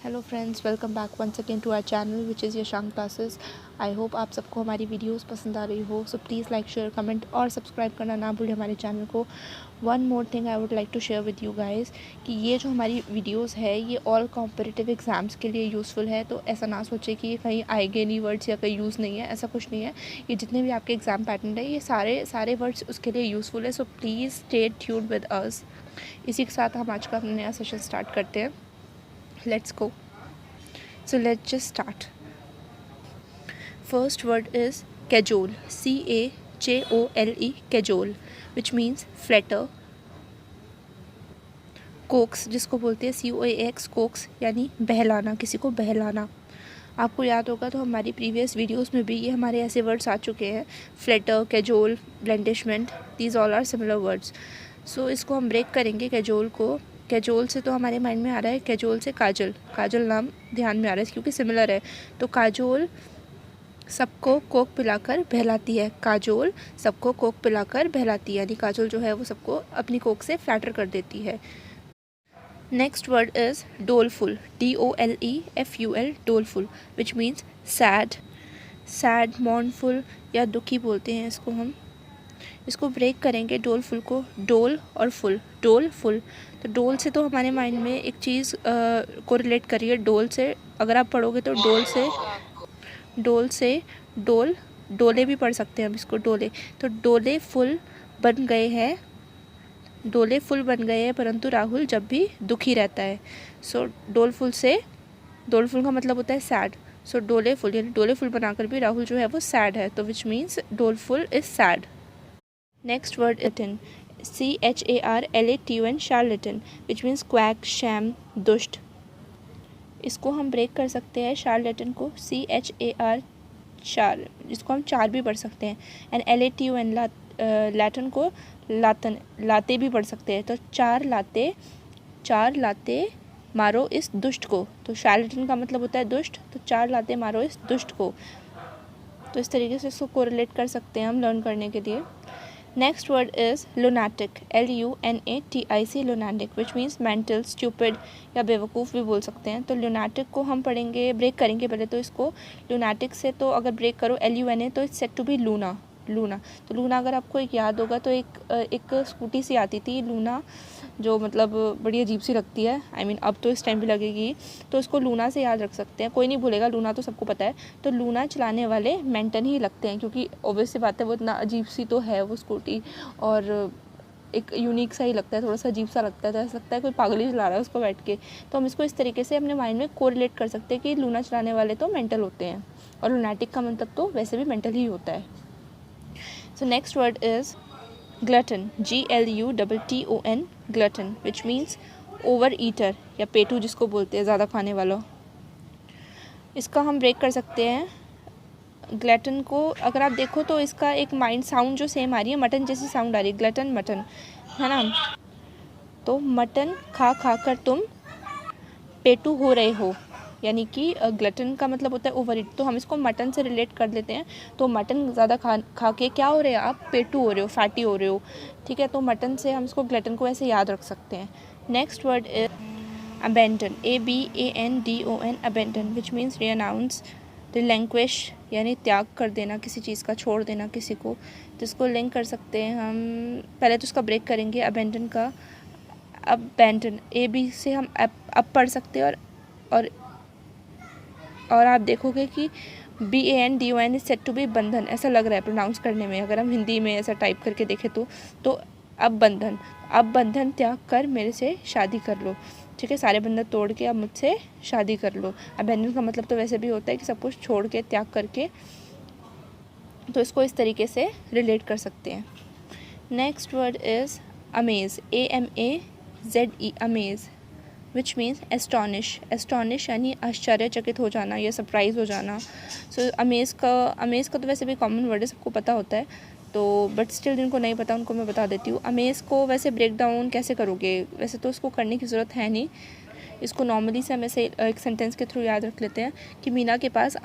Hello friends, welcome back once again to our channel which is Yashank classes. I hope आप सबको हमारी videos पसंद आ रही हो। So please like, share, comment और सब्सक्राइब करना ना भूलें हमारे चैनल को। One more thing I would like to share with you guys कि ये जो हमारी वीडियोस है ये ऑल कॉम्पिटिटिव एग्ज़ाम्स के लिए यूज़फुल है। तो ऐसा ना सोचे कि कहीं आएंगे नहीं वर्ड्स या कहीं यूज़ नहीं है, ऐसा कुछ नहीं है। ये जितने भी आपके एग्ज़ाम पैटर्न है ये सारे वर्ड्स उसके लिए यूज़फुल है। So please stay tuned with us. इसी के साथ हम आज का अपना नया सेशन स्टार्ट करते हैं। Let's go. So let's just start. First word is cajole, cajole, cajole, which means flatter. Cokes जिसको बोलते हैं coax, कोक्स यानी बहलाना, किसी को बहलाना। आपको याद होगा तो हमारी प्रीवियस वीडियोस में भी ये हमारे ऐसे वर्ड्स आ चुके हैं। Flatter, cajole, blandishment, these all are similar words. So इसको हम ब्रेक करेंगे कैजोल को। कैजोल से तो हमारे माइंड में आ रहा है कैजोल से काजल, काजल नाम ध्यान में आ रहा है क्योंकि सिमिलर है। तो काजोल सबको कोक पिलाकर बहलाती है, काजोल सबको कोक पिलाकर बहलाती है, यानी काजोल जो है वो सबको अपनी कोक से फ्लैटर कर देती है। Next word is doleful, DOLEFUL, doleful, which means sad, sad, mournful या दुखी बोलते हैं इसको हम। इसको ब्रेक करेंगे डोलफुल को, डोल और फुल, डोल फुल। तो डोल से तो हमारे माइंड में एक चीज़ को रिलेट करिए डोल से। अगर आप पढ़ोगे तो डोल से डोल, डोले भी पढ़ सकते हैं हम इसको, डोले। तो डोले फुल बन गए हैं, डोले फुल बन गए हैं परंतु राहुल जब भी दुखी रहता है। सो डोलफुल से, डोलफुल का मतलब होता है सैड। सो डोले फुल यानी डोले फुल बनाकर भी राहुल जो है वो सैड है, तो which means doleful is sad. Next word इटन, CHARLATUN, charlatan, which means quack, sham, दुष्ट। इसको हम ब्रेक कर सकते हैं शार्लेटन को, CHAR, चार, जिसको हम चार भी पढ़ सकते हैं। एंड LATUN, लैटन को लातन, लाते भी पढ़ सकते हैं। तो चार लाते मारो इस दुष्ट को। तो शार्लेटन का मतलब होता है दुष्ट, तो चार लाते मारो इस दुष्ट को। तो इस तरीके से इसको कोरिलेट कर सकते हैं हम लर्न करने के लिए। Next word is lunatic, LUNATIC, lunatic, which means mental, stupid या बेवकूफ़ भी बोल सकते हैं। तो लुनाटिक को हम पढ़ेंगे, ब्रेक करेंगे पहले तो इसको। लुनाटिक से तो अगर ब्रेक करो LUNA तो it's set to be Luna, Luna. तो लूना अगर आपको एक याद होगा तो एक स्कूटी सी आती थी लूना, जो मतलब बड़ी अजीब सी लगती है। आई मीन अब तो इस टाइम भी लगेगी, तो इसको लूना से याद रख सकते हैं। कोई नहीं भूलेगा, लूना तो सबको पता है। तो लूना चलाने वाले मेंटन ही लगते हैं, क्योंकि ऑब्वियस सी बात है वो इतना अजीब सी तो है वो स्कूटी, और एक यूनिक सा ही लगता है, थोड़ा सा अजीब सा लगता है। तो ऐसा लगता है कोई पागल ही चला रहा है उसको बैठ के। तो हम इसको इस तरीके से अपने माइंड में कोरिलेट कर सकते हैं कि लूना चलाने वाले तो मेंटल होते हैं, और लुनाटिक का मतलब तो वैसे भी मेंटल ही होता है। So next word is glutton, GLUTTON, glutton, which means over eater या पेटू जिसको बोलते हैं, ज़्यादा खाने वाला। इसका हम ब्रेक कर सकते हैं। ग्लटन को अगर आप देखो तो इसका एक माइंड साउंड जो सेम आ रही है, मटन जैसी साउंड आ रही है, ग्लटन मटन, है ना। तो मटन खा खा कर तुम पेटू हो रहे हो, यानी कि ग्लटन का मतलब होता है ओवर ईट। तो हम इसको मटन से रिलेट कर देते हैं। तो मटन ज़्यादा खा के क्या हो रहे हैं आप, पेटू हो रहे हो, फैटी हो रहे हो, ठीक है। तो मटन से हम इसको ग्लटन को ऐसे याद रख सकते हैं। Next word is abandon, ABANDON, abandon, which means renounce, relinquish यानी त्याग कर देना, किसी चीज़ का छोड़ देना किसी को। तो इसको लिंक कर सकते हैं हम, पहले तो इसका ब्रेक करेंगे अबेंडन का। अबेंडन, AB से हम अब पढ़ सकते हैं, और आप देखोगे कि BANDON is set to be Bandhan, ऐसा लग रहा है प्रोनाउंस करने में। अगर हम हिंदी में ऐसा टाइप करके देखें तो अब बंधन त्याग कर मेरे से शादी कर लो, ठीक है। सारे बंधन तोड़ के अब मुझसे शादी कर लो। अबेंडन का मतलब तो वैसे भी होता है कि सब कुछ छोड़ के, त्याग करके। तो इसको इस तरीके से रिलेट कर सकते हैं। Next word is amaze, AMAZE, amaze, which means astonish यानी आश्चर्यचकित हो जाना या सरप्राइज़ हो जाना। सो अमेज़ का तो वैसे भी कॉमन वर्ड है, सबको पता होता है। तो बट स्टिल जिनको नहीं पता उनको मैं बता देती हूँ। अमेज़ को वैसे ब्रेक डाउन कैसे करोगे, वैसे तो इसको करने की ज़रूरत है नहीं। इसको नॉर्मली से हम ऐसे एक सेंटेंस के थ्रू याद रख लेते हैं कि मीना के पास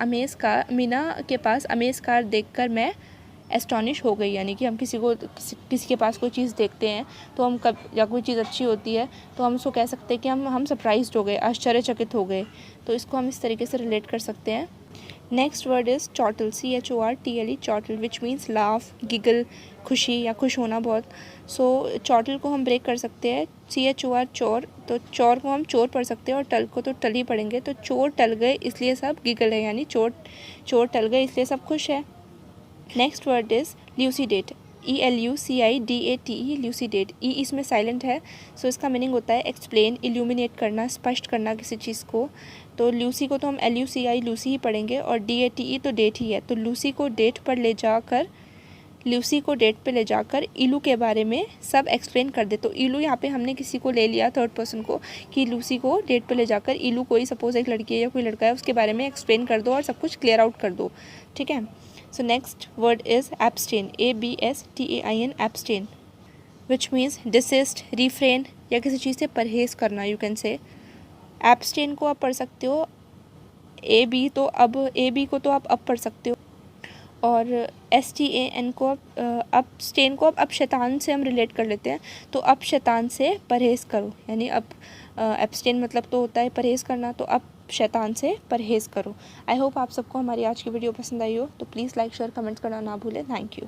अमेज़ कार देखकर मैं एस्टॉनिश हो गई, यानी कि हम किसी के पास कोई चीज़ देखते हैं तो हम या कोई चीज़ अच्छी होती है तो हम उसको कह सकते हैं कि हम सरप्राइज्ड हो गए, आश्चर्यचकित हो गए। तो इसको हम इस तरीके से रिलेट कर सकते हैं। Next word is chortle, CHORTLE, chortle, which means laugh, giggle, खुशी या खुश होना बहुत। सो चॉटल को हम ब्रेक कर सकते हैं, CHOR, चोर, तो चोर को हम चोर पढ़ सकते हैं और टल को तो टल ही पढ़ेंगे। तो चोर टल गए इसलिए सब गिगल है, यानी चोर टल गए इसलिए सब खुश है। नेक्स्ट वर्ड इज़ ल्यूसीडेट, ELUCIDATE, ल्यूसीडेट, ई इसमें साइलेंट है। सो इसका मीनिंग होता है एक्सप्लेन, इल्यूमिनेट करना, स्पष्ट करना किसी चीज़ को। तो लूसी को तो हम LUCI, लूसी ही पढ़ेंगे, और DATE तो डेट ही है। तो लूसी को डेट पे ले जाकर इलू के बारे में सब एक्सप्लेन कर दे। तो इलू यहाँ पे हमने किसी को ले लिया, थर्ड पर्सन को, कि लूसी को डेट पे ले जाकर इलू, कोई सपोज एक लड़की है या कोई लड़का है, उसके बारे में एक्सप्लेन कर दो और सब कुछ क्लियर आउट कर दो। ठीक है। So next word is abstain, ABSTAIN, abstain, which means desist, refrain या किसी चीज़ से परहेज़ करना, यू कैन से। एब्सटेन को आप पढ़ सकते हो, AB को तो आप अब पढ़ सकते हो, और STAN को अब स्टेन को अब शैतान से हम रिलेट कर लेते हैं। तो अब शैतान से परहेज़ करो, यानी अब एब्सटेन मतलब तो होता है परहेज़ करना, तो अब शैतान से परहेज़ करो। आई होप आप सबको हमारी आज की वीडियो पसंद आई हो, तो प्लीज़ लाइक शेयर कमेंट करना ना भूलें। Thank you.